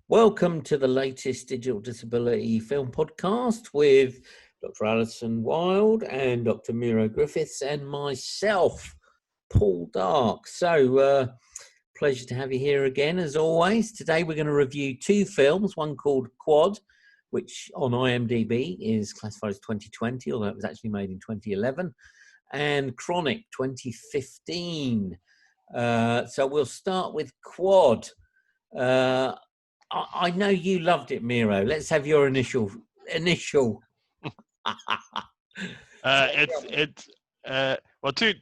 Welcome to the latest Digital Disability Film Podcast with Dr. Alison Wilde and Dr. Morio Griffiths and myself, Paul Darke. So, pleasure to have you here again, as always. Today we're going to review two films, one called Quad, which on IMDb is classified as 2020, although it was actually made in 2011, and Chronic 2015. So we'll start with Quad. I know you loved it, Miro. Let's have your initial.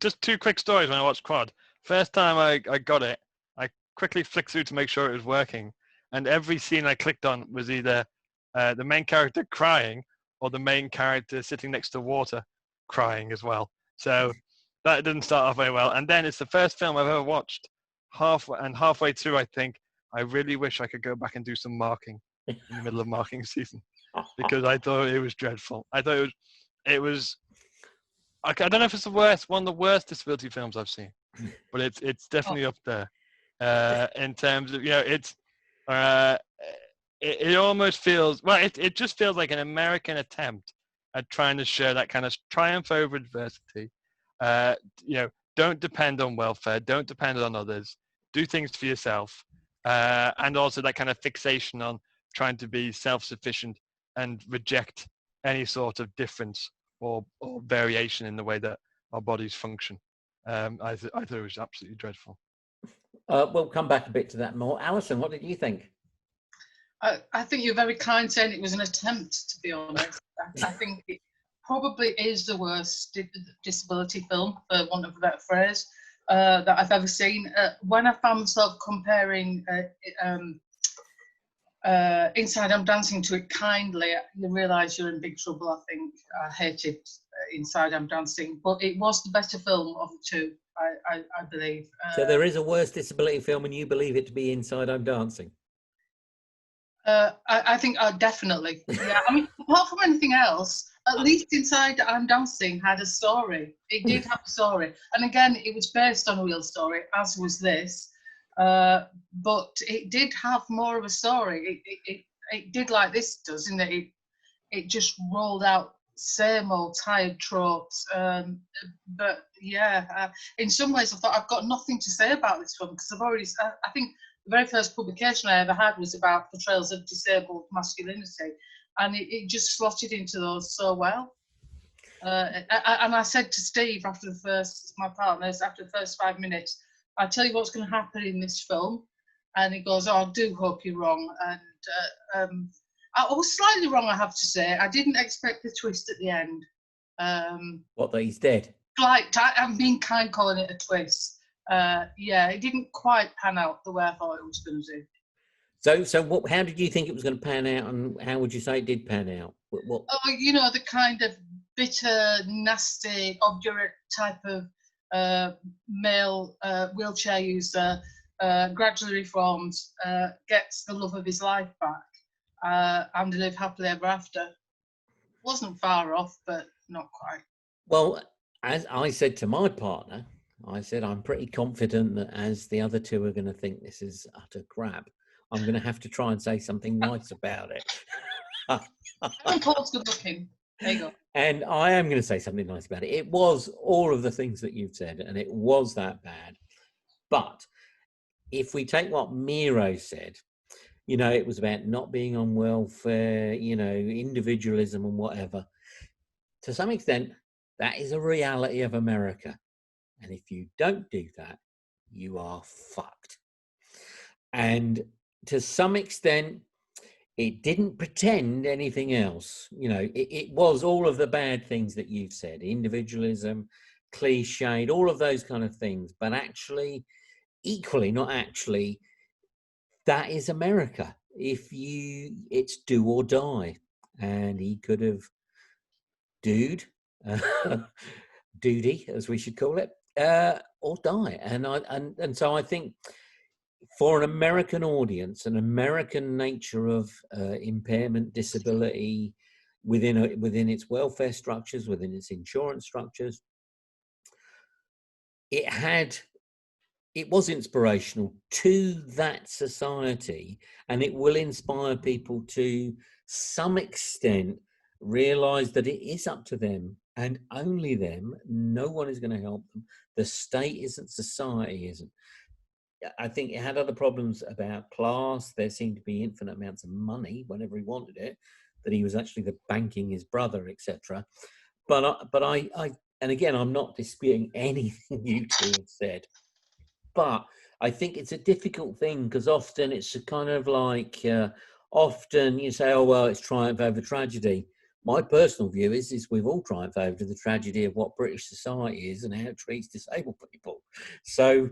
Just two quick stories when I watched Quad. First time I got it, I quickly flicked through to make sure it was working, and every scene I clicked on was either the main character crying or the main character sitting next to water crying as well. So that didn't start off very well. And then it's the first film I've ever watched. Halfway through, I think, I really wish I could go back and do some marking in the middle of marking season, because I thought it was dreadful. I thought it was. I don't know if it's one of the worst disability films I've seen, but it's definitely up there in terms of, it almost feels, it just feels like an American attempt at trying to show that kind of triumph over adversity. Don't depend on welfare, don't depend on others, do things for yourself. And also that kind of fixation on trying to be self-sufficient and reject any sort of difference or variation in the way that our bodies function. I thought it was absolutely dreadful. We'll come back a bit to that more. Alison, what did you think? I think you're very kind saying it was an attempt, to be honest. I think it probably is the worst disability film, for want of a better phrase, that I've ever seen. When I found myself comparing Inside I'm Dancing to it kindly, you realise you're in big trouble, I think. I hated Inside I'm Dancing, but it was the better film of the two, I believe. So there is a worse disability film and you believe it to be Inside I'm Dancing? I think definitely. Yeah, I mean, apart from anything else, at least Inside I'm Dancing had a story. It did have a story. And again, it was based on a real story, as was this. But it did have more of a story. It did like this does, in that it just rolled out same old tired tropes. But yeah, in some ways I thought I've got nothing to say about this film, because I think the very first publication I ever had was about portrayals of disabled masculinity, and it just slotted into those so well. And I said to Steve my partner, after the first 5 minutes, I'll tell you what's going to happen in this film. And he goes, I do hope you're wrong. And I was slightly wrong, I have to say. I didn't expect the twist at the end. What, that he's dead? I'm being kind calling it a twist. It didn't quite pan out the way I thought it was going to do. So how did you think it was going to pan out, and how would you say it did pan out? What? Oh, the kind of bitter, nasty, obdurate type of male wheelchair user, gradually reforms, gets the love of his life back, and live happily ever after. Wasn't far off, but not quite. Well, as I said to my partner, I said, I'm pretty confident that as the other two are going to think this is utter crap, I'm going to have to try and say something nice about it. And Paul's good looking. There you go. And I am going to say something nice about it. It was all of the things that you've said, and it was that bad. But if we take what Miro said, it was about not being on welfare, individualism and whatever. To some extent, that is a reality of America. And if you don't do that, you are fucked. And to some extent, it didn't pretend anything else. It was all of the bad things that you've said, individualism, cliched, all of those kind of things. But actually, equally, not actually, that is America. It's do or die. And he could have duty, as we should call it, or die. And so I think for an American audience, an American nature of impairment, disability within its welfare structures, within its insurance structures, it had it was inspirational to that society, and it will inspire people to some extent realize that it is up to them and only them. No one is going to help them. The state isn't, society isn't. I think it had other problems about class. There seemed to be infinite amounts of money whenever he wanted it, that he was actually the banking his brother, etc. But I, and again, I'm not disputing anything you two have said, but I think it's a difficult thing because often it's a kind of like, often you say, oh, well, it's triumph over tragedy. My personal view is we've all triumphed over the tragedy of what British society is and how it treats disabled people. So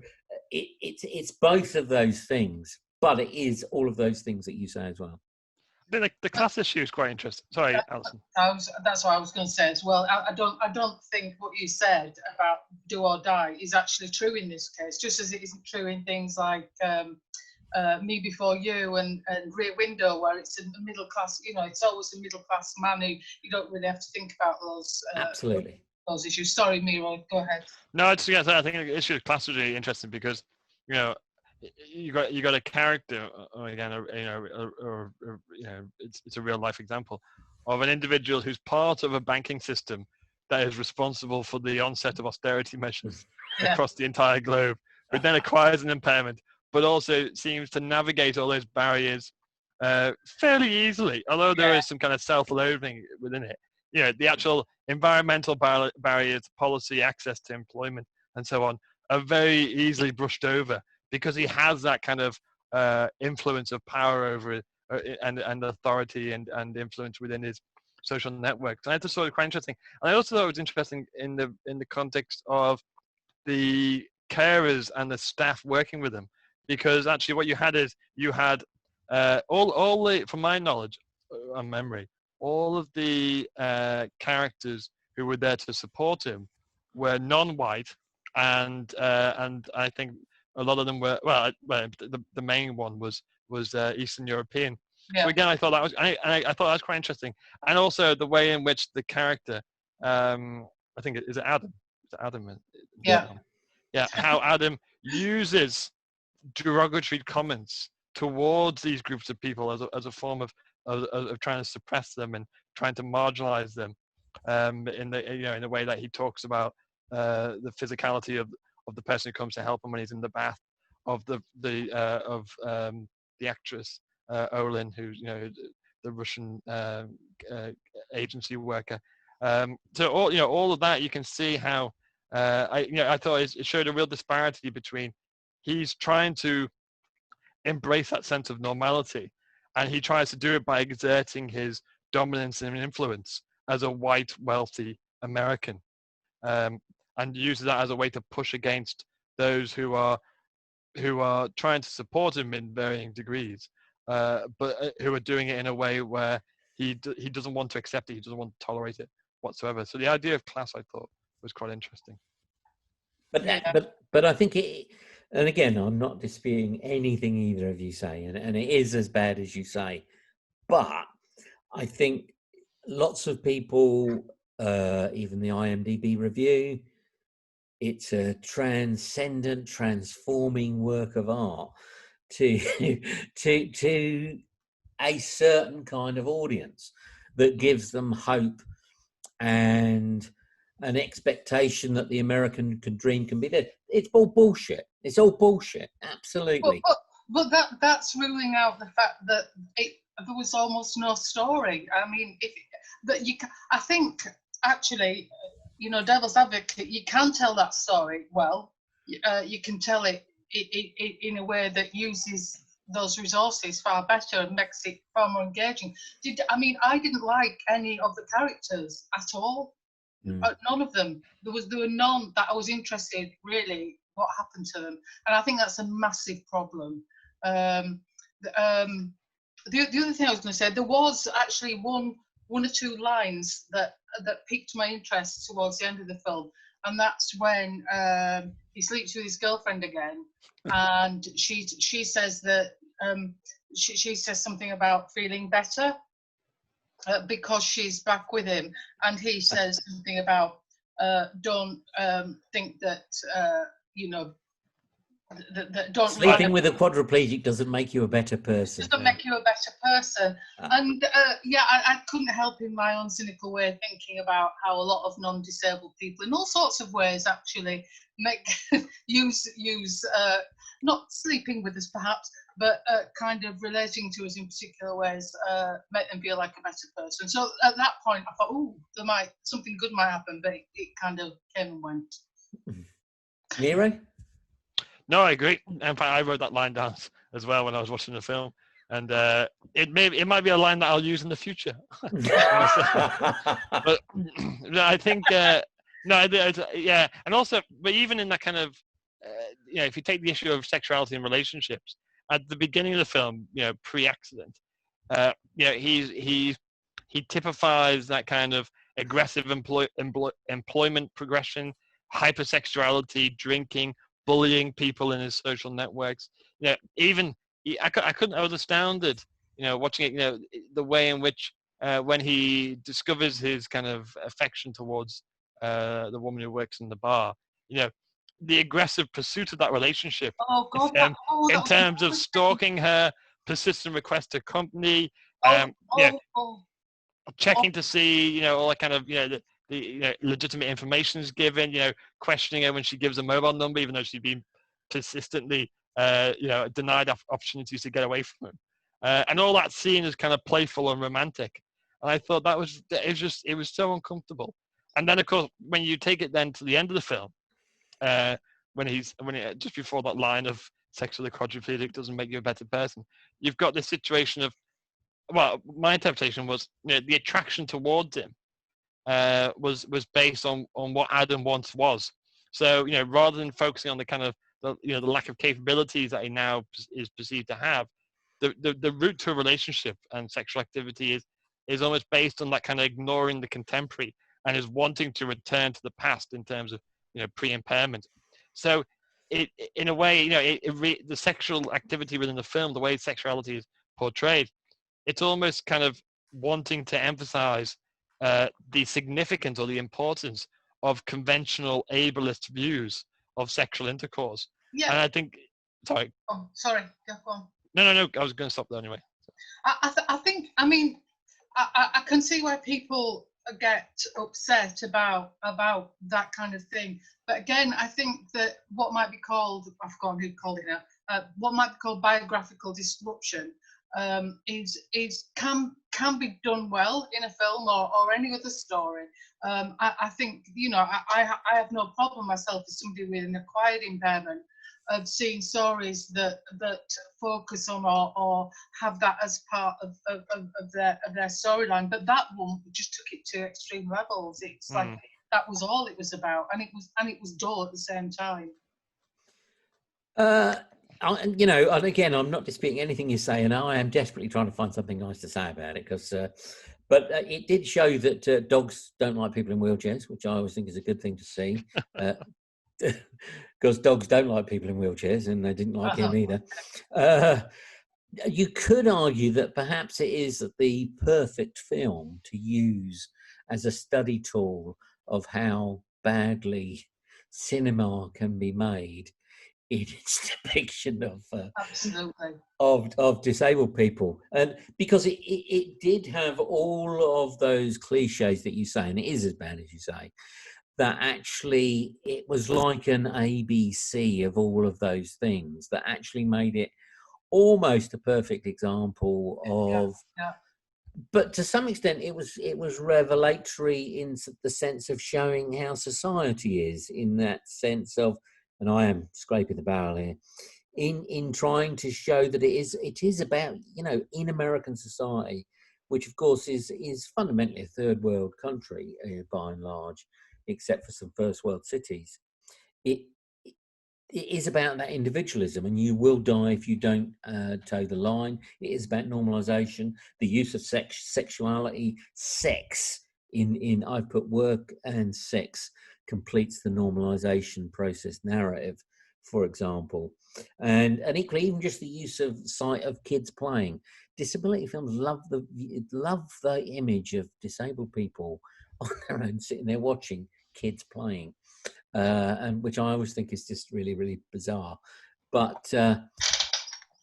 it's both of those things, but it is all of those things that you say as well. The class issue is quite interesting. Sorry, Alison. That's what I was going to say as well. I don't think what you said about do or die is actually true in this case, just as it isn't true in things like Me Before You and Rear Window, where it's a middle class. You know, it's always a middle class man who you don't really have to think about those. Absolutely. Those issues. Sorry, Miro, go ahead. No, I think the issue of class is really interesting because, you know, you got a character, again, it's a real life example of an individual who's part of a banking system that is responsible for the onset of austerity measures across the entire globe, but then acquires an impairment, but also seems to navigate all those barriers fairly easily, although there is some kind of self-loathing within it. You know, the actual environmental barriers, policy, access to employment, and so on, are very easily brushed over because he has that kind of influence of power over it, and authority and influence within his social networks. And I just thought it was quite interesting. And I also thought it was interesting in the context of the carers and the staff working with him, because actually what you had all the, from my knowledge and memory, all of the characters who were there to support him were non-white, and I think a lot of them were the main one was Eastern European. So again, I thought that was I thought that was quite interesting, and also the way in which the character, I think is it Adam? Is it Adam? Yeah. How Adam uses derogatory comments towards these groups of people as a form of trying to suppress them and trying to marginalize them, in the way that he talks about the physicality of the person who comes to help him when he's in the bath, of the actress Olin, who's the Russian agency worker. So all of that, you can see how I thought it showed a real disparity between he's trying to embrace that sense of normality, and he tries to do it by exerting his dominance and influence as a white, wealthy American, and uses that as a way to push against those who are trying to support him in varying degrees, but who are doing it in a way where he doesn't want to accept it, he doesn't want to tolerate it whatsoever. So the idea of class, I thought, was quite interesting. But I think it, and again, I'm not disputing anything either of you say, and it is as bad as you say, but I think lots of people, even the IMDb review, it's a transcendent, transforming work of art to a certain kind of audience that gives them hope and an expectation that the American dream can be there. It's all bullshit. It's all bullshit. Absolutely. But that's ruling out the fact that there was almost no story. I mean, I think actually, devil's advocate, you can tell that story well. You can tell it in a way that uses those resources far better and makes it far more engaging. I didn't like any of the characters at all. None of them. There were none that I was interested really what happened to them, and I think that's a massive problem. The other thing I was going to say, there was actually one or two lines that piqued my interest towards the end of the film, and that's when he sleeps with his girlfriend again, and she says that she says something about feeling better because she's back with him, and he says something about don't think that that don't Sleeping with a quadriplegic doesn't make you a better person. doesn't make you a better person. And I couldn't help in my own cynical way thinking about how a lot of non-disabled people in all sorts of ways actually use not sleeping with us perhaps, but kind of relating to us in particular ways make them feel like a better person. So at that point I thought, oh, something good might happen, but it kind of came and went. Miro? No, I agree. In fact, I wrote that line down as well when I was watching the film, and it might be a line that I'll use in the future. But no, I think yeah, and also, but even in that kind of if you take the issue of sexuality in relationships at the beginning of the film, pre-accident, he typifies that kind of aggressive employment progression, hypersexuality, drinking, bullying people in his social networks. I was astounded, watching it, the way in which when he discovers his kind of affection towards the woman who works in the bar, the aggressive pursuit of that relationship, in terms of stalking her, persistent request to accompany, checking to see, all that kind of, the legitimate information is given, questioning her when she gives a mobile number, even though she's been persistently, denied opportunities to get away from him. And all that scene is kind of playful and romantic. And I thought it was so uncomfortable. And then, of course, when you take it then to the end of the film, just before that line of sexually quadriplegic doesn't make you a better person, you've got this situation of, well, my interpretation was, the attraction towards him was based on what Adam once was. So, rather than focusing on the kind of the lack of capabilities that he now is perceived to have, the route to a relationship and sexual activity is almost based on that kind of ignoring the contemporary and is wanting to return to the past in terms of pre-impairment. So it in a way, the sexual activity within the film, the way sexuality is portrayed, it's almost kind of wanting to emphasize the significance or the importance of conventional ableist views of sexual intercourse. Yeah. And I think, sorry. Oh, sorry. Go on. No. I was going to stop there anyway. I can see why people get upset about that kind of thing. But again, I think that what might be called, I've forgotten who called it now, what might be called biographical disruption can be done well in a film or any other story. I think, I have no problem myself as somebody with an acquired impairment of seeing stories that focus on or have that as part of their storyline. But that one just took it to extreme levels. It's like that was all it was about, and it was dull at the same time. And again, I'm not disputing anything you say, and I am desperately trying to find something nice to say about it, because, but it did show that dogs don't like people in wheelchairs, which I always think is a good thing to see, because dogs don't like people in wheelchairs, and they didn't like him either. You could argue that perhaps it is the perfect film to use as a study tool of how badly cinema can be made in its depiction of disabled people, and because it did have all of those cliches that you say, and it is as bad as you say, that actually it was like an ABC of all of those things that actually made it almost a perfect example of. Yeah. But to some extent, it was revelatory in the sense of showing how society is, in that sense of, and I am scraping the barrel here, in trying to show that it is about, in American society, which of course is fundamentally a third world country by and large, except for some first world cities. It is about that individualism, and you will die if you don't toe the line. It is about normalization, the use of sexuality, sex in I've put work and sex completes the normalization process narrative, for example, and equally even just the use of sight of kids playing. Disability films love the image of disabled people on their own sitting there watching kids playing, and which I always think is just really, really bizarre. But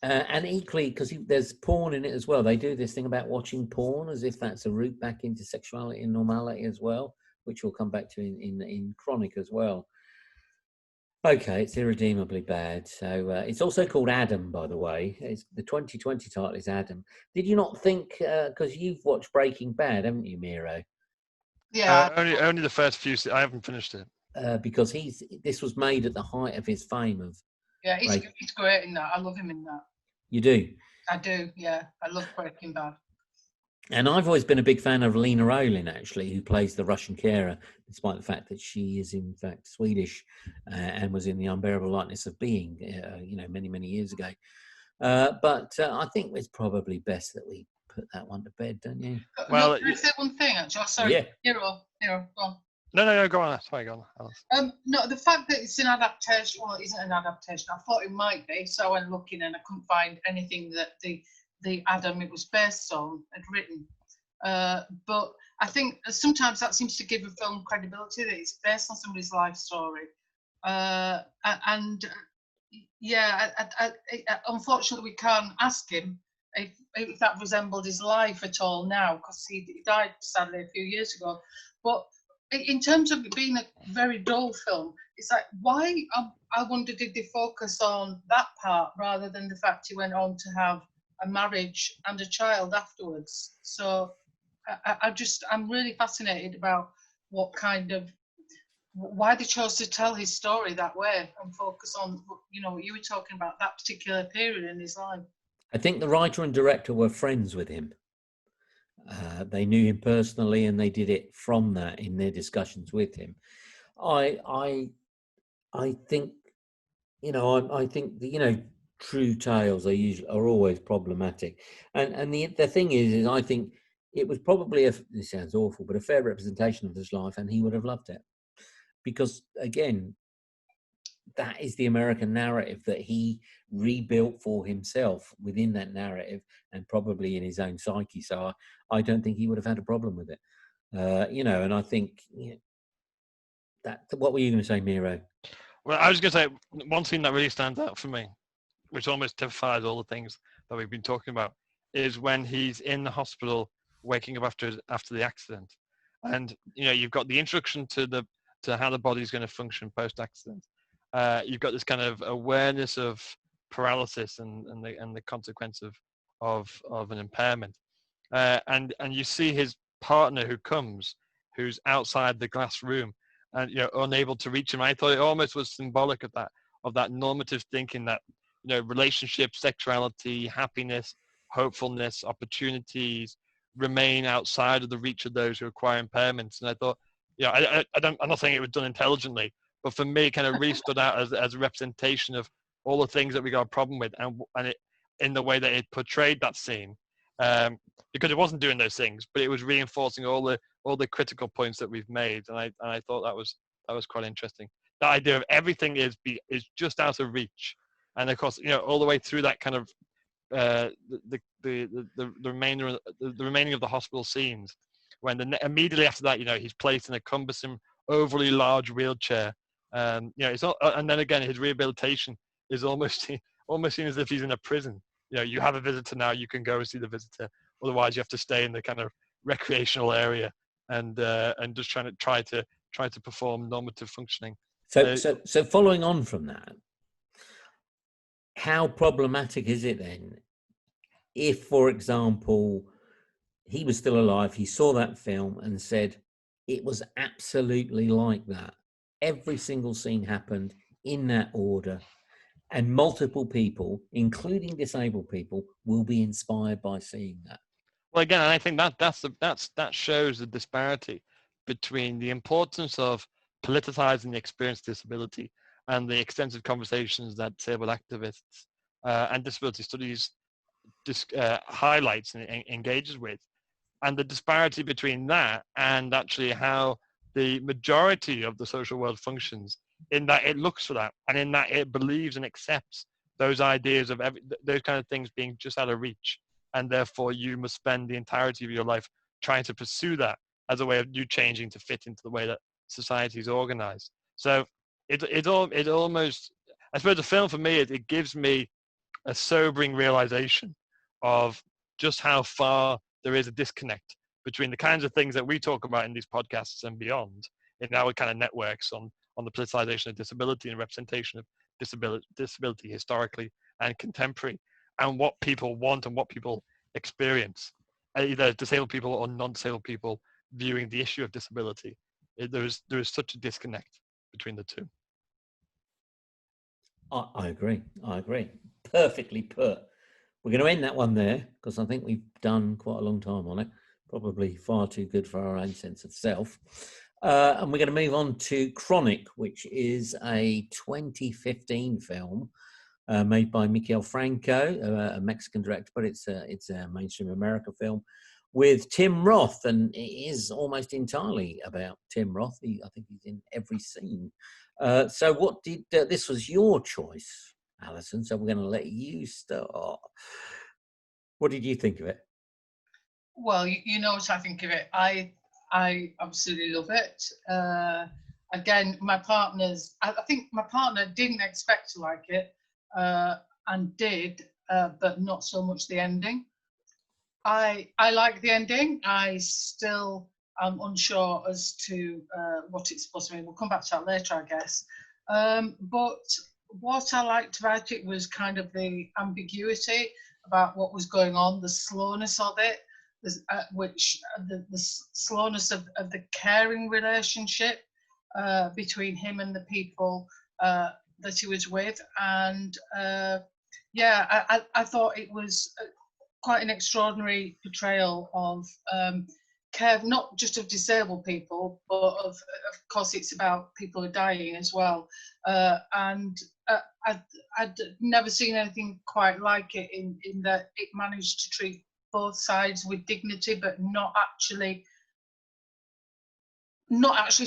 and equally, because there's porn in it as well. They do this thing about watching porn as if that's a route back into sexuality and normality as well, which we'll come back to in Chronic as well. Okay, it's irredeemably bad. So it's also called Adam, by the way. It's the 2020 title is Adam. Did you not think, because you've watched Breaking Bad, haven't you, Miro? Yeah. Only the first few. I haven't finished it. Because this was made at the height of his fame of. Yeah, he's great in that. I love him in that. You do? I do, yeah. I love Breaking Bad. And I've always been a big fan of Lena Olin, actually, who plays the Russian carer, despite the fact that she is, in fact, Swedish and was in The Unbearable Lightness of Being, many, many years ago. But I think it's probably best that we put that one to bed, don't you? Well, can I say one thing, actually? Oh, sorry. Yeah. Hero, go on. No, go on. Sorry, go on, Alice. No, the fact that it's an adaptation, well, it isn't an adaptation. I thought it might be, so I went looking and I couldn't find anything that the Adam it was based on had written. But I think sometimes that seems to give a film credibility, that it's based on somebody's life story. Unfortunately, we can't ask him if that resembled his life at all now, because he died sadly a few years ago. But in terms of it being a very dull film, it's like, why, I wonder, did they focus on that part rather than the fact he went on to have a marriage and a child afterwards? So I'm really fascinated about why they chose to tell his story that way and focus on, what you were talking about, that particular period in his life. I think the writer and director were friends with him. They knew him personally, and they did it from that in their discussions with him. I think, I think true tales are always problematic, and the thing is I think it was probably this sounds awful, but a fair representation of his life, and he would have loved it, because again, that is the American narrative that he rebuilt for himself within that narrative, and probably in his own psyche. So I don't think he would have had a problem with it, and I think that. What were you going to say, Miro? Well, I was going to say one thing that really stands out for me, which almost typifies all the things that we've been talking about, is when he's in the hospital waking up after the accident, and you've got the introduction to how the body's going to function post accident. You've got this kind of awareness of paralysis and the consequence of an impairment, and you see his partner who's outside the glass room and unable to reach him. I thought it almost was symbolic of that normative thinking that relationships, sexuality, happiness, hopefulness, opportunities remain outside of the reach of those who acquire impairments. And I thought, I'm not saying it was done intelligently, but for me, it kind of really stood out as a representation of all the things that we got a problem with, and it, in the way that it portrayed that scene, because it wasn't doing those things, but it was reinforcing all the critical points that we've made, and I thought that was quite interesting. That idea of everything is just out of reach, and of course, all the way through that kind of the remaining of the hospital scenes, when immediately after that, he's placed in a cumbersome, overly large wheelchair. It's not, and then again, his rehabilitation is almost seen as if he's in a prison. You have a visitor now, you can go and see the visitor. Otherwise, you have to stay in the kind of recreational area and just try to perform normative functioning. So following on from that, how problematic is it then if, for example, he was still alive, he saw that film and said it was absolutely like that? Every single scene happened in that order, and multiple people, including disabled people, will be inspired by seeing that. Well, again, I think that shows the disparity between the importance of politicizing the experience of disability and the extensive conversations that disabled activists and disability studies highlights and engages with, and the disparity between that and actually how the majority of the social world functions, in that it looks for that, and in that it believes and accepts those ideas of those kind of things being just out of reach, and therefore you must spend the entirety of your life trying to pursue that as a way of you changing to fit into the way that society is organized. So it almost, I suppose the film for me, it gives me a sobering realization of just how far there is a disconnect between the kinds of things that we talk about in these podcasts and beyond in our kind of networks on the politicization of disability and representation of disability historically and contemporary, and what people want and what people experience, either disabled people or non-disabled people viewing the issue of disability. There is such a disconnect between the two. I agree. Perfectly put. We're going to end that one there because I think we've done quite a long time on it. Probably far too good for our own sense of self. And we're going to move on to Chronic, which is a 2015 film made by Miquel Franco, a Mexican director, but it's a mainstream American film with Tim Roth, and it is almost entirely about Tim Roth. I think he's in every scene. So what did this was your choice, Alison, so we're going to let you start. What did you think of it? Well, you know what I think of it. I absolutely love it. Again, I think my partner didn't expect to like it, and did, but not so much the ending. I like the ending. I still am unsure as to what it's supposed to mean. We'll come back to that later, I guess. But what I liked about it was kind of the ambiguity about what was going on, the slowness of it, the slowness of the caring relationship between him and the people that he was with. And I thought it was quite an extraordinary portrayal of care, not just of disabled people, but of course it's about people who are dying as well. I'd never seen anything quite like it in that it managed to treat both sides with dignity, but not actually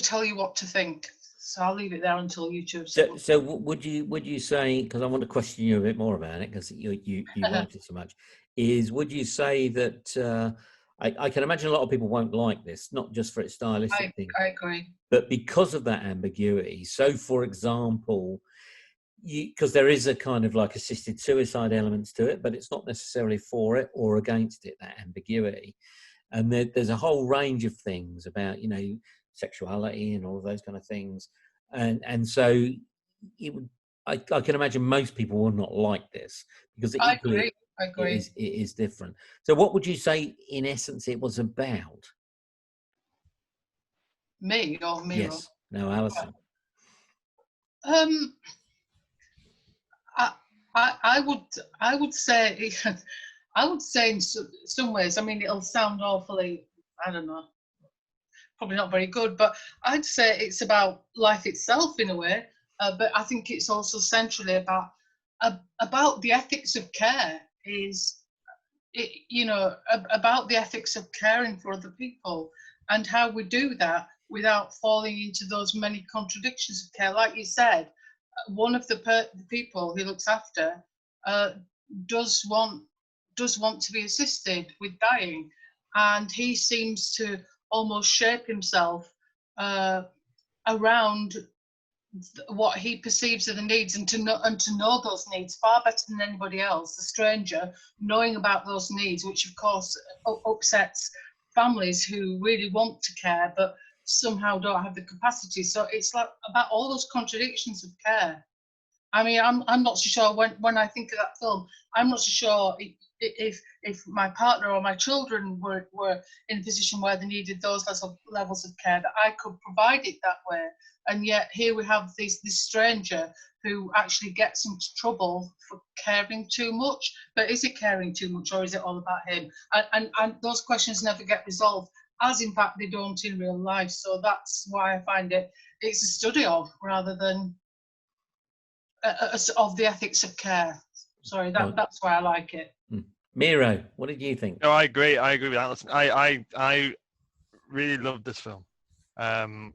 tell you what to think. So I'll leave it there until you two. So would you say, because I want to question you a bit more about it, because you liked it so much, would you say that I can imagine a lot of people won't like this, not just for its stylistic thing. I agree. But because of that ambiguity. So, for example, because there is a kind of like assisted suicide elements to it, but it's not necessarily for it or against it, that ambiguity. And there's a whole range of things about, sexuality and all of those kind of things. And so I can imagine most people will not like this because I agree. It is different. So what would you say, in essence, it was about? Me or Miro? Yes. No, Alison. I would say in some ways, I mean, it'll sound awfully, I don't know, probably not very good, but I'd say it's about life itself in a way, but I think it's also centrally about the ethics of care, about the ethics of caring for other people and how we do that without falling into those many contradictions of care. Like you said, one of the people he looks after does want to be assisted with dying, and he seems to almost shape himself around what he perceives are the needs, and to know those needs far better than anybody else, the stranger, knowing about those needs, which of course upsets families who really want to care but somehow don't have the capacity. So it's like about all those contradictions of care. I mean, I'm not so sure when I think of that film, I'm not so sure if my partner or my children were in a position where they needed those levels of care, that I could provide it that way. And yet here we have this stranger who actually gets into trouble for caring too much. But is it caring too much, or is it all about him? And those questions never get resolved, as in fact they don't in real life. So that's why I find it's a study of, rather than of the ethics of care. Sorry, that's why I like it. Miro, what did you think? No, I agree with Alison. I really loved this film, and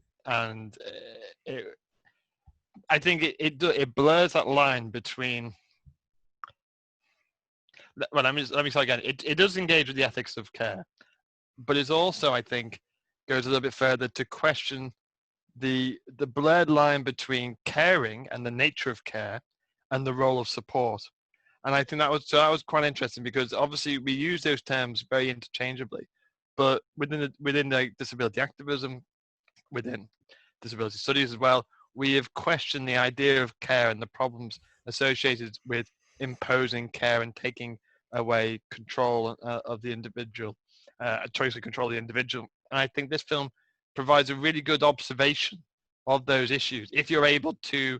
I think it blurs that line between. Well, let me start again. It does engage with the ethics of care, but it's also, I think, goes a little bit further to question the blurred line between caring and the nature of care and the role of support. And I think that was quite interesting, because obviously we use those terms very interchangeably, but within the disability activism, within disability studies as well, we have questioned the idea of care and the problems associated with imposing care and taking away control of the individual, choice of control of the individual. And I think this film provides a really good observation of those issues, if you're able to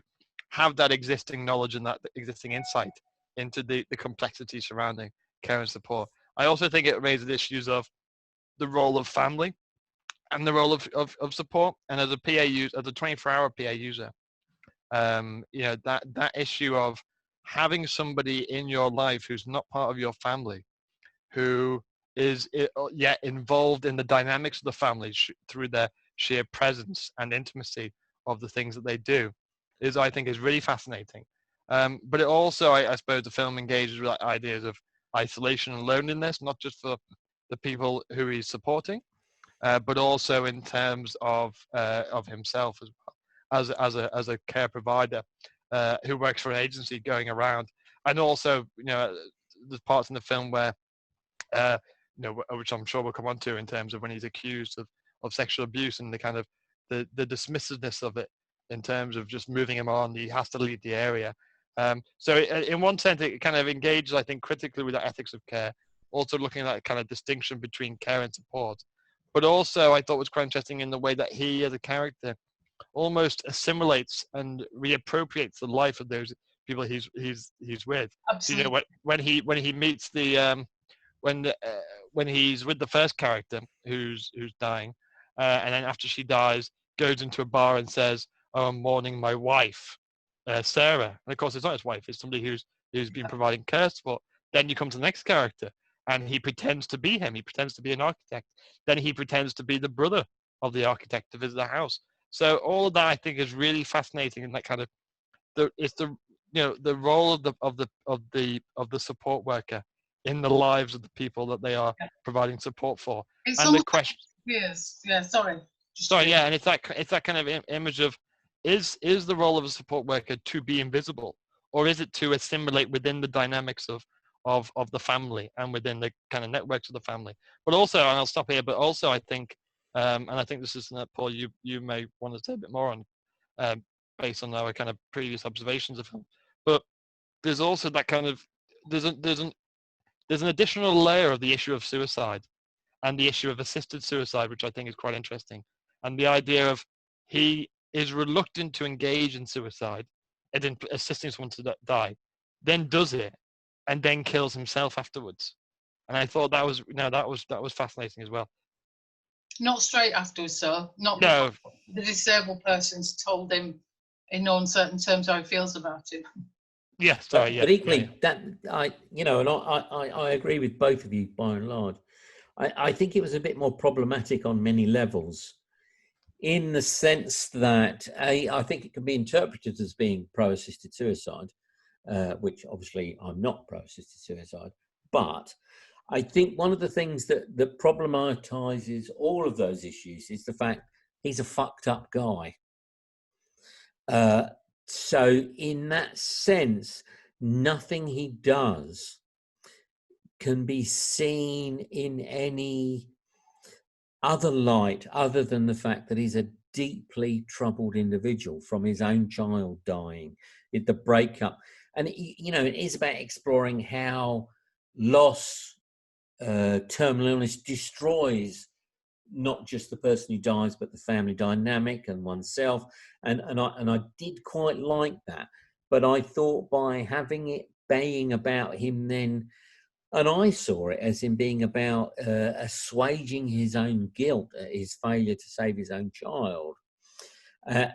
have that existing knowledge and that existing insight into the complexity surrounding care and support. I also think it raises issues of the role of family and the role of support. And as a PA user, as a 24-hour PA user, that issue of having somebody in your life who's not part of your family, who is yet involved in the dynamics of the family through their sheer presence and intimacy of the things that they do, I think is really fascinating. But it also, I suppose, the film engages with ideas of isolation and loneliness, not just for the people who he's supporting, but also in terms of himself as well, as a care provider who works for an agency going around. And also, there's parts in the film where, which I'm sure we'll come on to, in terms of when he's accused of sexual abuse, and the kind of the dismissiveness of it, in terms of just moving him on. He has to leave the area. So in one sense, it kind of engages, I think, critically with the ethics of care, also looking at that kind of distinction between care and support. But also, I thought was quite interesting in the way that he, as a character, almost assimilates and reappropriates the life of those people he's with. Absolutely. So, when he meets the when he's with the first character who's dying, and then after she dies, goes into a bar and says, "Oh, I'm mourning my wife, Sarah." And of course, it's not his wife; it's somebody who's been providing care support. Then you come to the next character, and he pretends to be him. He pretends to be an architect. Then he pretends to be the brother of the architect to visit the house. So all of that, I think, is really fascinating, and that kind of the role of the support worker in the lives of the people that they are providing support for. It's and the question. Yes. Yeah. Sorry. Yeah, and it's that kind of image of is the role of a support worker to be invisible, or is it to assimilate within the dynamics of the family and within the kind of networks of the family? But also, and I'll stop here, but also I think, and I think this is Paul, you may want to say a bit more on, based on our kind of previous observations of him. But there's also that kind of there's an additional layer of the issue of suicide and the issue of assisted suicide, which I think is quite interesting. And the idea of he is reluctant to engage in suicide and in assisting someone to die, then does it, and then kills himself afterwards. And I thought that was fascinating as well. Not straight afterwards, so not No. The disabled person's told him in no uncertain terms how he feels about it. Yeah, sorry, yeah. But equally, yeah. that I agree with both of you by and large. I think it was a bit more problematic on many levels, in the sense that I think it can be interpreted as being pro-assisted suicide, which obviously I'm not pro-assisted suicide. But I think one of the things that problematizes all of those issues is the fact he's a fucked up guy. So in that sense, nothing he does can be seen in any other light other than the fact that he's a deeply troubled individual from his own child dying, the breakup. And, it is about exploring how loss, terminal illness destroys not just the person who dies, but the family dynamic and oneself. And I did quite like that. But I thought by having it being about him then, and I saw it as him being about assuaging his own guilt at his failure to save his own child. And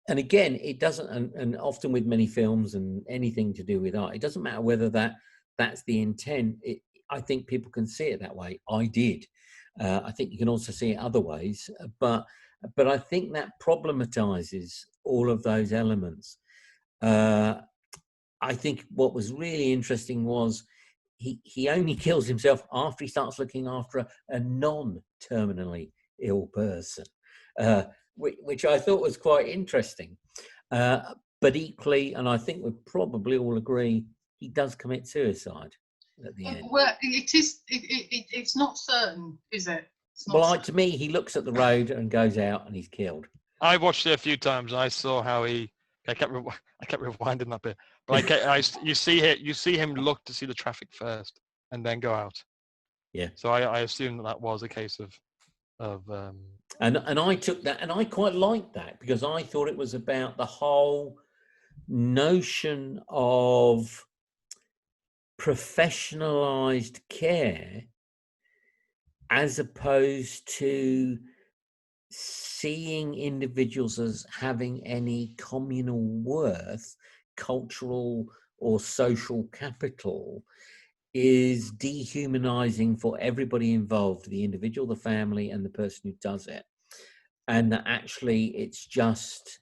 again, it doesn't, and often with many films and anything to do with art, it doesn't matter whether that's the intent. I think people can see it that way. I did. I think you can also see it other ways, but I think that problematizes all of those elements. I think what was really interesting was he only kills himself after he starts looking after a non-terminally ill person, which I thought was quite interesting. But equally, and I think we probably all agree, he does commit suicide at the end. Well, it's not certain, is it? It's not Well, certain. to me, he looks at the road and goes out and he's killed. I watched it a few times. And I saw how I kept rewinding that bit, but you see him look to see the traffic first and then go out. Yeah. So I assumed that was a case of. And I took that, and I quite liked that, because I thought it was about the whole notion of professionalized care, as opposed to seeing individuals as having any communal worth, cultural or social capital, is dehumanizing for everybody involved, the individual, the family, and the person who does it. And that actually it's just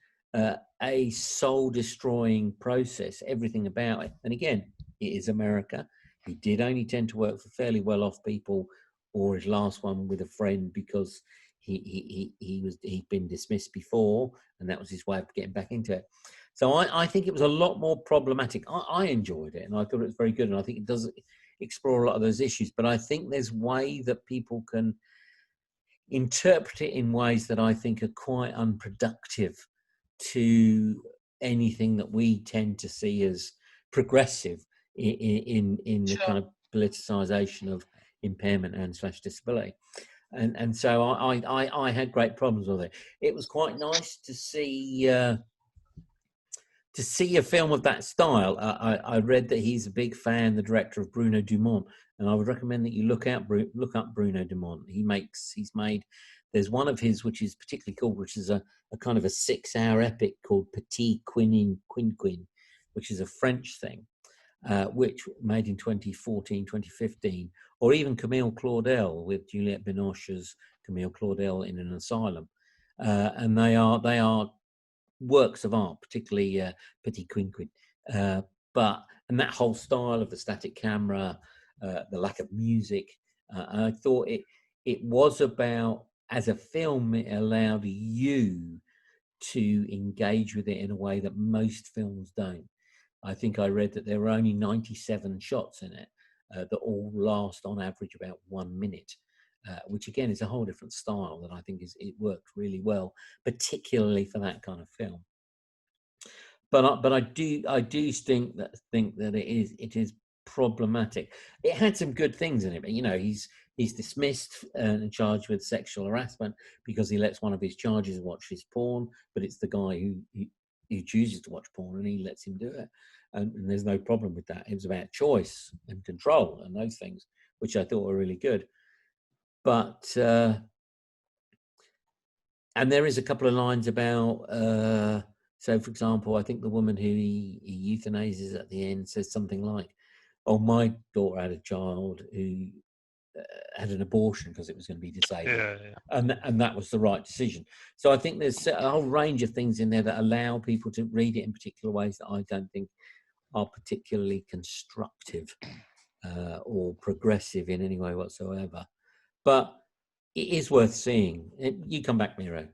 a soul-destroying process, everything about it. And again, it is America. He did only tend to work for fairly well-off people, or his last one with a friend, because he'd been dismissed before, and that was his way of getting back into it. So I think it was a lot more problematic. I enjoyed it, and I thought it was very good, and I think it does explore a lot of those issues. But I think there's way that people can interpret it in ways that I think are quite unproductive to anything that we tend to see as progressive in the Sure. kind of politicization of impairment and / disability. And so I had great problems with it. It was quite nice to see a film of that style. I read that he's a big fan, the director, of Bruno Dumont, and I would recommend that you look up Bruno Dumont. He's made. There's one of his which is particularly cool, which is a kind of a 6-hour epic called Petit Quinin, which is a French thing, which made in 2014, 2015, or even Camille Claudel with Juliette Binoche as Camille Claudel in an asylum, and they are works of art, particularly Petit Quin. And that whole style of the static camera, the lack of music, I thought it was about, as a film, it allowed you to engage with it in a way that most films don't. I think I read that there were only 97 shots in it that all last on average about 1 minute, which again is a whole different style that I think it worked really well, particularly for that kind of film. But I do think that it is problematic. It had some good things in it, but he's dismissed and charged with sexual harassment because he lets one of his charges watch his porn, but it's the guy who chooses to watch porn and he lets him do it, and there's no problem with that. It was about choice and control and those things, which I thought were really good. But and there is a couple of lines about. So, for example, I think the woman who he euthanizes at the end says something like, "Oh, my daughter had a child who had an abortion because it was going to be disabled." Yeah. And that was the right decision. So I think there's a whole range of things in there that allow people to read it in particular ways that I don't think are particularly constructive or progressive in any way whatsoever. But it is worth seeing. You come back, Miro.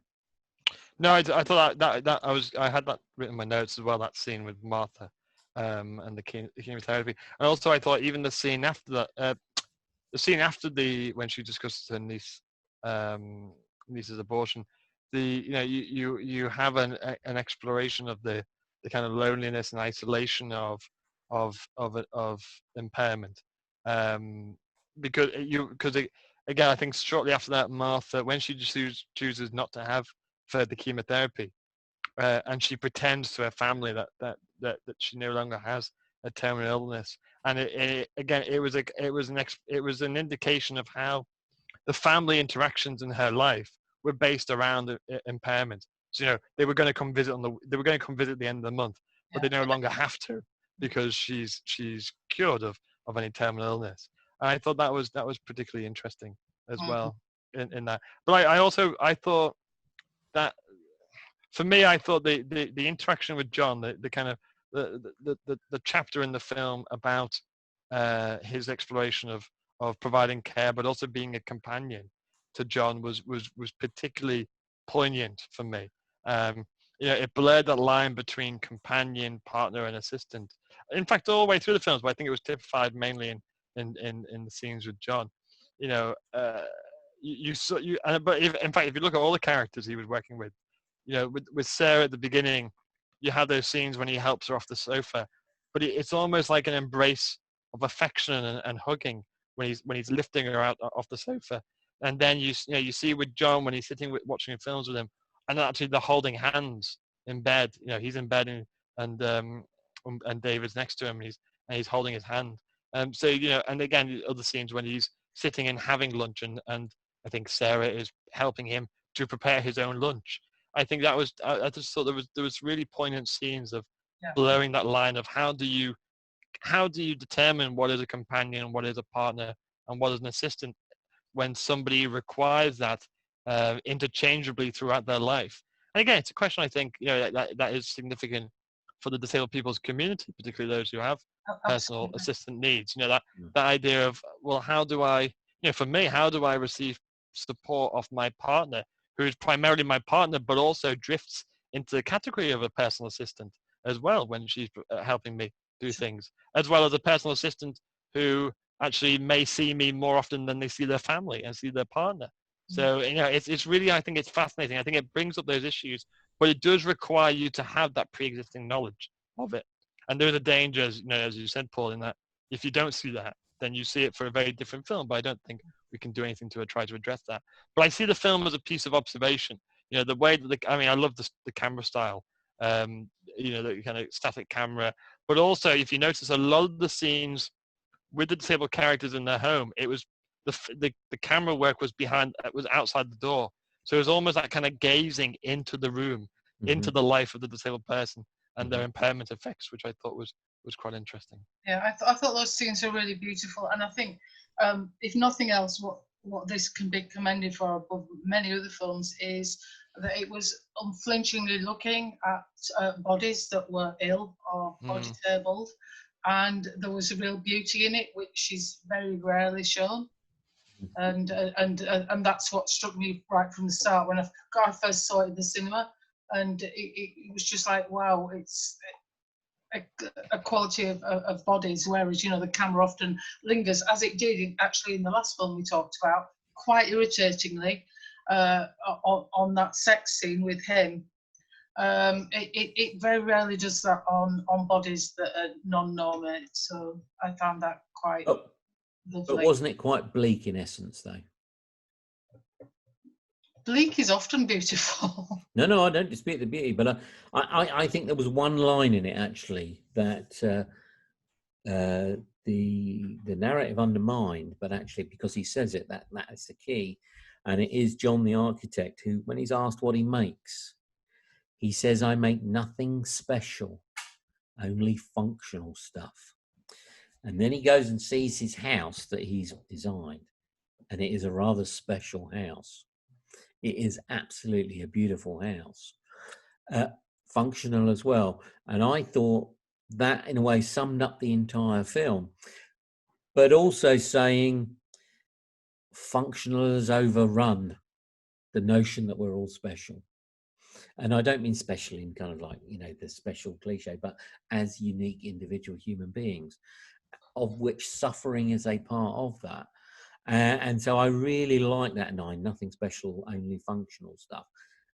No, I thought that I had that written in my notes as well. That scene with Martha, and the chemotherapy, and also I thought even the scene after that, when she discusses her niece's abortion, you have an exploration of the kind of loneliness and isolation of impairment, because again, I think shortly after that, Martha, when she chooses not to have further chemotherapy, and she pretends to her family that she no longer has a terminal illness, and it was an indication of how the family interactions in her life were based around impairment. So they were going to come visit at the end of the month, but they no longer have to because she's cured of any terminal illness. And I thought that was particularly interesting as well in that. But I thought that, for me, I thought the interaction with John, the kind of the chapter in the film about his exploration of providing care, but also being a companion to John was particularly poignant for me. it blurred that line between companion, partner, and assistant. In fact, all the way through the films, but I think it was typified mainly in the scenes with John. But in fact, if you look at all the characters he was working with, with Sarah at the beginning, you have those scenes when he helps her off the sofa, but it's almost like an embrace of affection and hugging when he's lifting her out off the sofa. And then you see with John when he's sitting watching films with him, and actually they're holding hands in bed. He's in bed and David's next to him, and he's holding his hand. So and again, other scenes when he's sitting and having lunch, and I think Sarah is helping him to prepare his own lunch. I think that was I just thought there was really poignant scenes of blurring that line of how do you determine what is a companion, what is a partner, and what is an assistant when somebody requires that interchangeably throughout their life. And again, it's a question I think that is significant for the disabled people's community, particularly those who have personal assistant needs. That idea of, well, how do I, for me, how do I receive support of my partner, who is primarily my partner, but also drifts into the category of a personal assistant as well when she's helping me do things, as well as a personal assistant who actually may see me more often than they see their family and see their partner. So it's really, I think it's fascinating. I think it brings up those issues, but it does require you to have that pre-existing knowledge of it. And there's a danger, as you said, Paul, in that if you don't see that, then you see it for a very different film. But I don't think we can do anything to try to address that. But I see the film as a piece of observation. The way that I love the camera style, the kind of static camera. But also, if you notice, a lot of the scenes with the disabled characters in their home, it was the camera work was outside the door. So it was almost that kind of gazing into the room, into the life of the disabled person and their impairment effects, which I thought was quite interesting. Yeah, I thought those scenes are really beautiful. And I think, if nothing else, what this can be commended for above many other films is that it was unflinchingly looking at bodies that were ill or disabled. And there was a real beauty in it, which is very rarely shown. And that's what struck me right from the start when I first saw it in the cinema, and it was just like, wow, it's a quality of bodies, whereas the camera often lingers, as it did actually in the last film we talked about, quite irritatingly, on that sex scene with him. It very rarely does that on bodies that are non-normate, so I found that quite lovely. But wasn't it quite bleak in essence, though? Bleak is often beautiful. No, I don't dispute the beauty, but I think there was one line in it actually that the narrative undermined, but actually because he says it, that is the key, and it is John the architect who, when he's asked what he makes, he says, "I make nothing special, only functional stuff." And then he goes and sees his house that he's designed, and it is a rather special house. It is absolutely a beautiful house, functional as well. And I thought that, in a way, summed up the entire film, but also saying functional has overrun the notion that we're all special. And I don't mean special in kind of like, the special cliche, but as unique individual human beings, of which suffering is a part of that. And so I really like that line, nothing special, only functional stuff.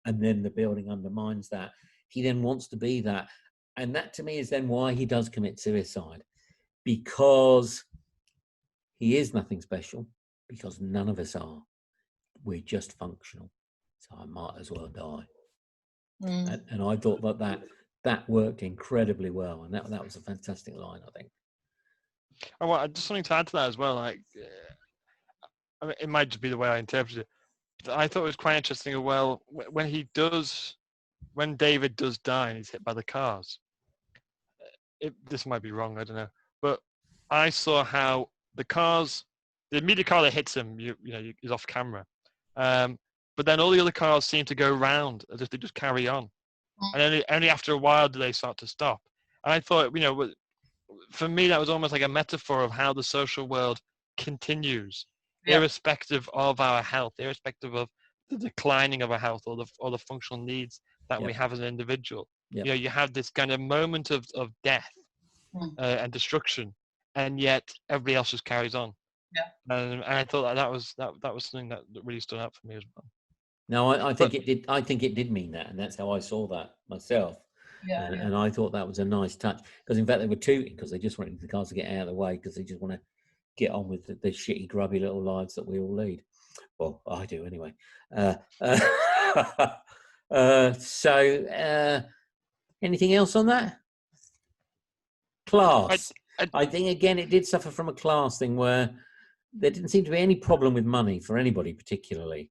And then the building undermines that. He then wants to be that. And that to me is then why he does commit suicide, because he is nothing special, because none of us are. We're just functional. So I might as well die. And I thought that worked incredibly well. And that was a fantastic line, I think. Oh, well, just something to add to that as well. Like, it might just be the way I interpret it. But I thought it was quite interesting. Well, when David does die and he's hit by the cars, this might be wrong, I don't know. But I saw how the immediate car that hits him, is off camera. But then all the other cars seem to go round as if they just carry on, and only after a while do they start to stop. And I thought, for me, that was almost like a metaphor of how the social world continues, irrespective of our health, irrespective of the declining of our health or the functional needs that we have as an individual. Yep. You know, you have this kind of moment of death and destruction, and yet everybody else just carries on. Yeah. And I thought that was something that really stood out for me as well. No, I think it did. I think it did mean that, and that's how I saw that myself. Yeah, And I thought that was a nice touch, because in fact they were tooting because they just wanted the cars to get out of the way, because they just want to get on with the shitty, grubby little lives that we all lead. Well, I do anyway. So, anything else on that? Class. I think again it did suffer from a class thing where there didn't seem to be any problem with money for anybody particularly,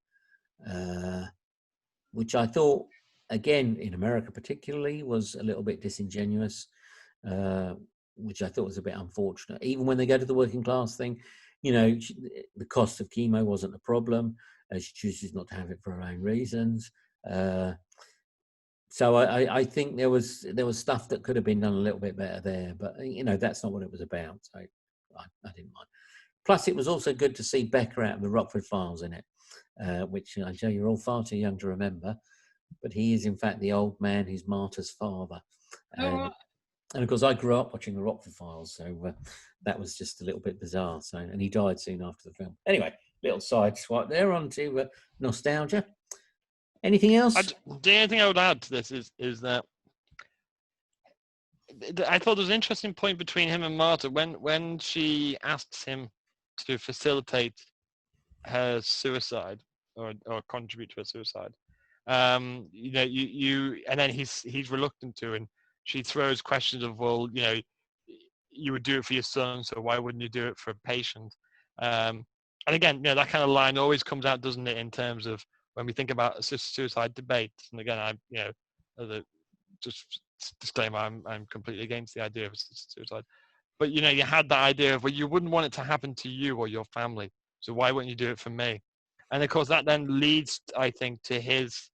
which I thought, again, in America particularly, was a little bit disingenuous, which I thought was a bit unfortunate. Even when they go to the working class thing, you know, the cost of chemo wasn't a problem. She chooses not to have it for her own reasons. So I think there was stuff that could have been done a little bit better there, but you know, that's not what it was about. So I didn't mind. Plus, it was also good to see Becker out of the Rockford Files in it, which I know you're all far too young to remember, but he is in fact the old man who's Marta's father. And of course, I grew up watching the Rockford Files, so that was just a little bit bizarre. So, and he died soon after the film. Anyway, little side swipe there onto nostalgia. Anything else? The only thing I would add to this is that I thought there was an interesting point between him and Marta when she asks him to facilitate her suicide or contribute to her suicide. You know, you and then he's reluctant to, and she throws questions of, well, you know, you would do it for your son, so why wouldn't you do it for a patient? And again, you know, that kind of line always comes out, doesn't it, in terms of when we think about assisted suicide debates. And again, I'm, you know, just disclaimer, I'm completely against the idea of assisted suicide. But you know, you had that idea of, well, you wouldn't want it to happen to you or your family, so why wouldn't you do it for me? And of course, that then leads, I think, to his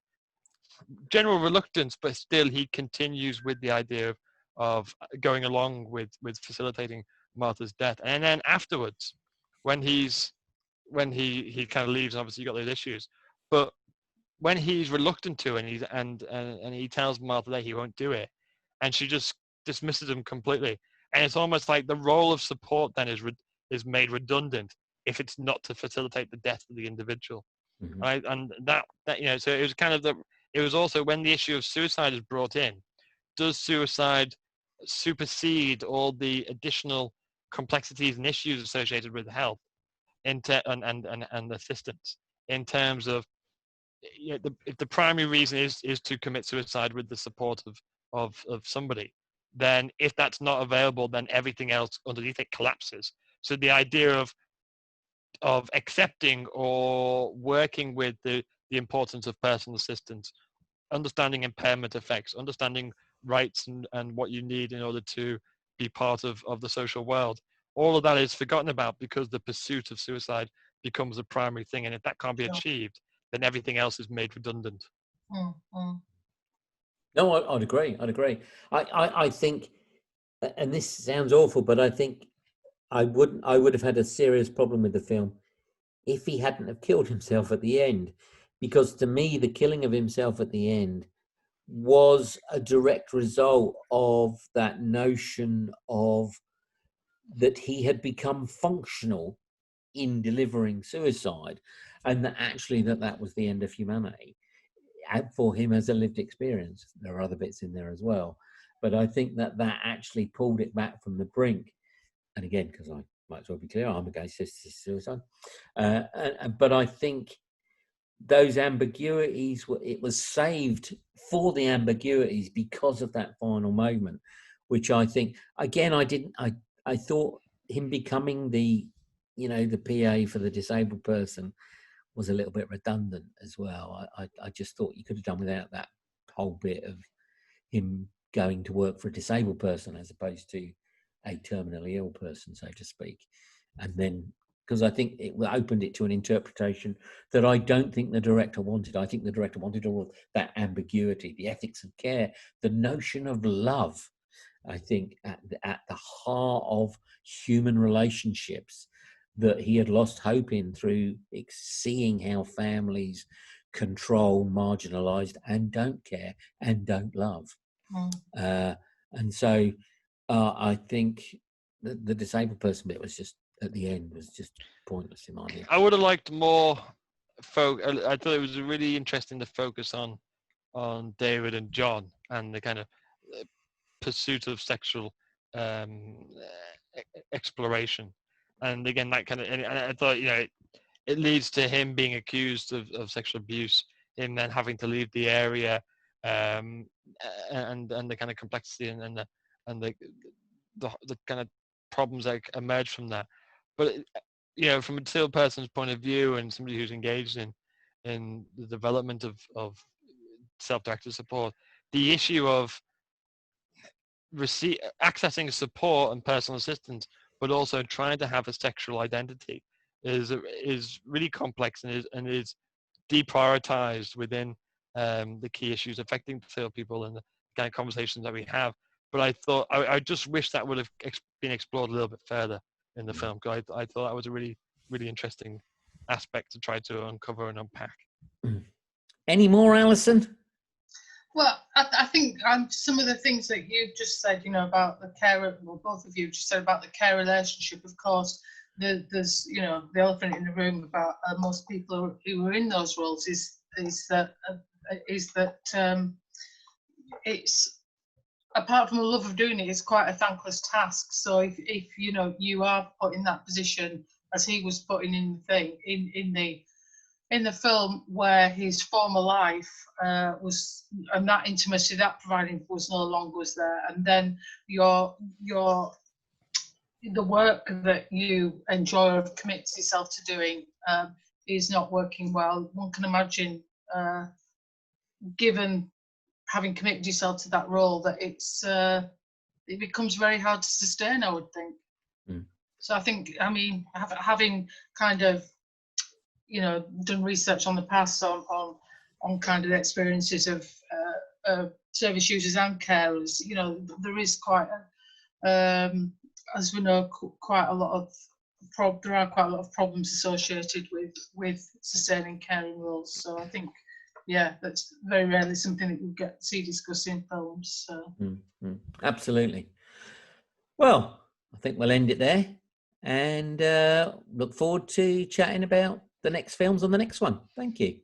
general reluctance, but still he continues with the idea of going along with facilitating Martha's death. And then afterwards, when he kind of leaves, obviously you got those issues, but when he's reluctant to, and he tells Martha that he won't do it, and she just dismisses him completely, and it's almost like the role of support then is made redundant if it's not to facilitate the death of the individual. Mm-hmm. Right? And that you know, so it was kind of it was also when the issue of suicide is brought in, does suicide supersede all the additional complexities and issues associated with health and assistance, in terms of, you know, if the primary reason is to commit suicide with the support of somebody, then if that's not available, then everything else underneath it collapses. So the idea of accepting or working with the importance of personal assistance, understanding impairment effects, understanding rights and what you need in order to be part of the social world, all of that is forgotten about because the pursuit of suicide becomes a primary thing. And if that can't be achieved, then everything else is made redundant. Mm-hmm. No, I'd agree. I think, and this sounds awful, but I think I would have had a serious problem with the film if he hadn't have killed himself at the end, because to me, the killing of himself at the end was a direct result of that notion of that he had become functional in delivering suicide, and that actually that was the end of humanity for him as a lived experience. There are other bits in there as well, but I think that actually pulled it back from the brink. And again, because I might as well be clear, I'm against assisted suicide, but I think those ambiguities, it was saved for the ambiguities because of that final moment, which I think, again, I thought him becoming the PA for the disabled person was a little bit redundant as well. I just thought you could have done without that whole bit of him going to work for a disabled person as opposed to a terminally ill person, so to speak. And then, because I think it opened it to an interpretation that I don't think the director wanted. I think the director wanted all of that ambiguity, the ethics of care, the notion of love, I think, at the heart of human relationships that he had lost hope in through seeing how families control, marginalised, and don't care and don't love. And so I think the disabled person bit was just at the end was just pointless in my view. I would have liked more. I thought it was really interesting to focus on David and John and the kind of pursuit of sexual exploration, and again that kind of. And I thought, you know, it leads to him being accused of sexual abuse, him then having to leave the area, and the kind of complexity and the kind of problems that emerge from that. But you know, from a disabled person's point of view and somebody who's engaged in the development of self-directed support, the issue of accessing support and personal assistance, but also trying to have a sexual identity is really complex and is deprioritized within the key issues affecting disabled people and the kind of conversations that we have. But I thought I just wish that would have been explored a little bit further in the film, because I thought that was a really, really interesting aspect to try to uncover and unpack. Any more, Alison? Well, I think some of the things that you've just said, you know, about the care, well, both of you just said about the care relationship, of course, there's, you know, the elephant in the room about most people who are in those roles is that it's, apart from the love of doing it, it's quite a thankless task. So if you know, you are put in that position as he was put in the thing, in the film, where his former life was, and that intimacy that providing was no longer was there, and then the work that you enjoy or commit yourself to doing is not working well. One can imagine, given having committed yourself to that role, that it becomes very hard to sustain, I would think. So I think, I mean, having kind of, you know, done research on the past on kind of the experiences of service users and carers, you know, there is quite as we know, quite a lot of there are quite a lot of problems associated with sustaining caring roles. So I think, yeah, that's very rarely something that you get to see discussed in films. So. Absolutely. Well, I think we'll end it there, and look forward to chatting about the next films on the next one. Thank you.